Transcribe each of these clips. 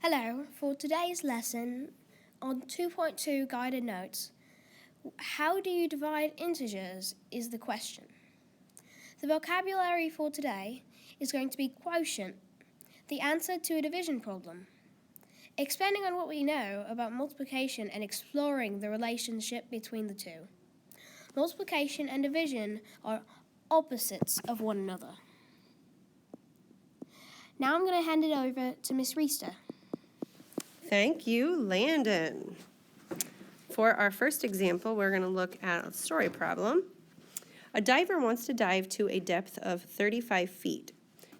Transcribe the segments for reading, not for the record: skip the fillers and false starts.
Hello, for today's lesson on 2.2 guided notes, how do you divide integers is the question. The vocabulary for today is going to be quotient, the answer to a division problem, expanding on what we know about multiplication and exploring the relationship between the two. Multiplication and division are opposites of one another. Now I'm going to hand it over to Miss Reister. Thank you, Landon. For our first example, we're going to look at a story problem. A diver wants to dive to a depth of 35 feet.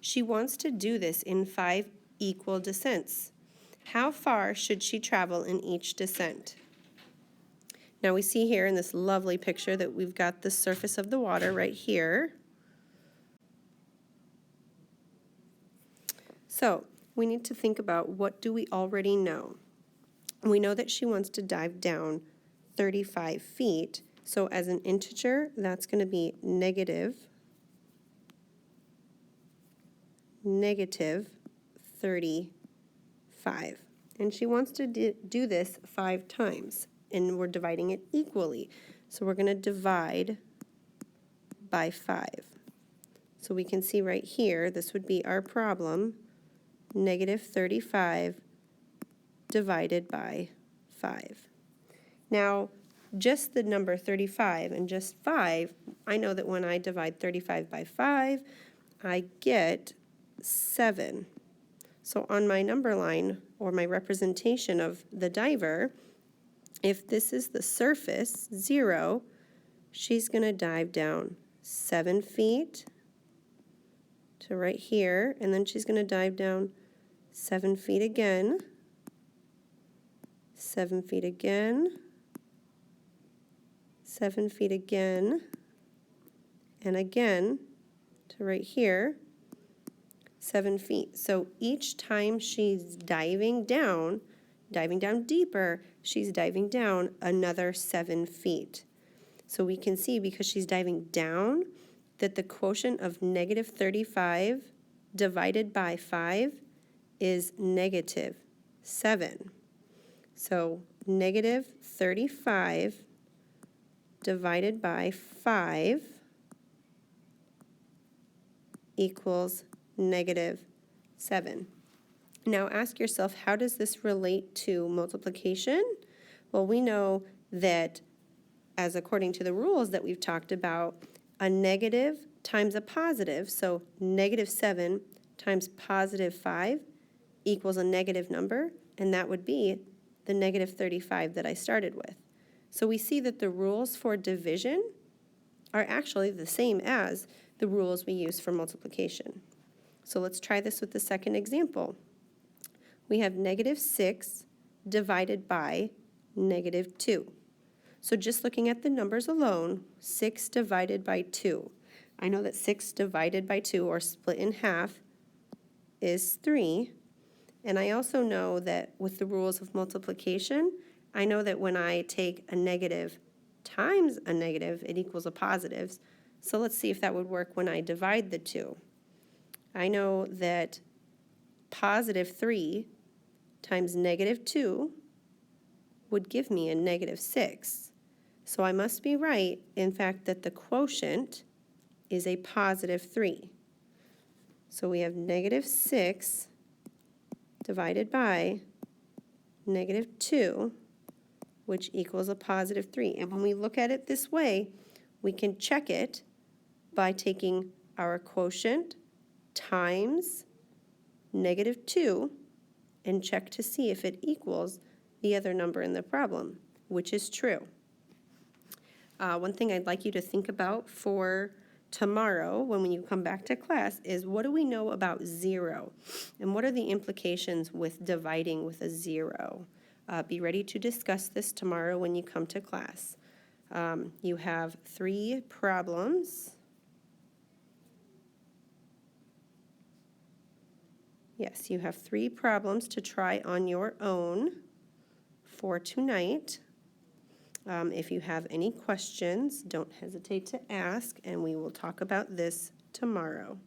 She wants to do this in 5 equal descents. How far should she travel in each descent? Now we see here in this lovely picture that we've got the surface of the water right here. So we need to think about, what do we already know? We know that she wants to dive down 35 feet. So as an integer, that's going to be negative 35. And she wants to do this 5 times, and we're dividing it equally. So we're going to divide by 5. So we can see right here, this would be our problem, negative 35 divided by 5. Now, just the number 35 and just 5, I know that when I divide 35 by 5, I get 7. So on my number line, or my representation of the diver, if this is the surface, 0, she's going to dive down 7 feet to right here, and then she's going to dive down 7 feet again, 7 feet again, 7 feet again, and again to right here, 7 feet. So each time she's diving down deeper, she's diving down another 7 feet. So we can see, because she's diving down, that the quotient of negative 35 divided by 5 is negative 7. So negative 35 divided by 5 equals negative 7. Now ask yourself, how does this relate to multiplication? Well, we know that, as according to the rules that we've talked about, a negative times a positive, so negative 7 times positive 5 equals a negative number, and that would be the negative 35 that I started with. So we see that the rules for division are actually the same as the rules we use for multiplication. So let's try this with the second example. We have negative 6 divided by negative 2. So just looking at the numbers alone, 6 divided by 2. I know that 6 divided by 2, or split in half, is 3. And I also know that with the rules of multiplication, I know that when I take a negative times a negative, it equals a positive. So let's see if that would work when I divide the 2. I know that positive 3 times negative 2 would give me a negative 6. So I must be right, in fact, that the quotient is a positive 3. So we have negative 6 divided by negative 2, which equals a positive 3. And when we look at it this way, we can check it by taking our quotient times negative 2 and check to see if it equals the other number in the problem, which is true. One thing I'd like you to think about for tomorrow when you come back to class is, what do we know about 0? And what are the implications with dividing with a 0? Be ready to discuss this tomorrow when you come to class. You have 3 problems. Yes, you have 3 problems to try on your own for tonight. If you have any questions, don't hesitate to ask, and we will talk about this tomorrow.